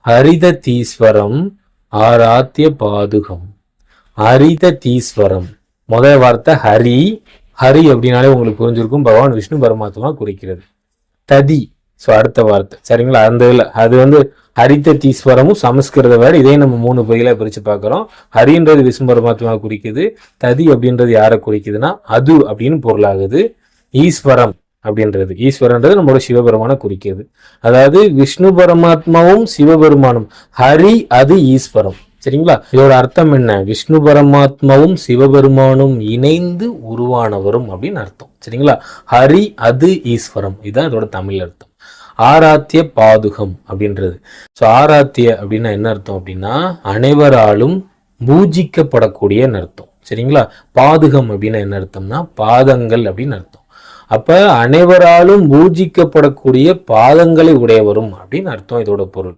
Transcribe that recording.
ஹரித தீஸ்வரம் ஆராத்திய பாதுகம். ஹரித தீஸ்வரம் முதல் வார்த்தை ஹரி. ஹரி அப்படின்னாலே உங்களுக்கு புரிஞ்சிருக்கும், பகவான் விஷ்ணு பரமாத்மா குறிக்கிறது. ததி ஸோ அடுத்த வார்த்தை சரிங்களா. அந்த இல்லை அது ஹரித தீஸ்வரமும் சமஸ்கிருத வேர்டு. இதே நம்ம 3 பகுதியில பிரிச்சு பார்க்கிறோம். ஹரின்றது விஷ்ணு பரமாத்மா குறிக்குது. ததி அப்படின்றது யாரை குறிக்குதுன்னா அது அப்படின்னு பொருளாகுது. ஈஸ்வரம் அப்படின்றது ஈஸ்வரன்றது நம்மளோட சிவபெருமான குறிக்கிறது. அதாவது விஷ்ணு பரமாத்மாவும் சிவபெருமானும். ஹரி அது ஈஸ்வரம் சரிங்களா. இதோட அர்த்தம் என்ன? விஷ்ணு பரமாத்மாவும் சிவபெருமானும் இணைந்து உருவானவரும் அப்படின்னு அர்த்தம் சரிங்களா. ஹரி அது ஈஸ்வரம், இதுதான் இதோட தமிழ் அர்த்தம். ஆராத்திய பாதுகம் அப்படின்றது. ஸோ ஆராத்திய அப்படின்னா என்ன அர்த்தம் அப்படின்னா அனைவராலும் பூஜிக்கப்படக்கூடிய அர்த்தம் சரிங்களா. பாதுகம் அப்படின்னா என்ன அர்த்தம்னா பாதங்கள் அப்படின்னு அர்த்தம். அப்ப அனைவராலும் பூஜிக்கப்படக்கூடிய பாதங்களை உடையவரும் அப்படின்னு அர்த்தம் இதோட பொருள்.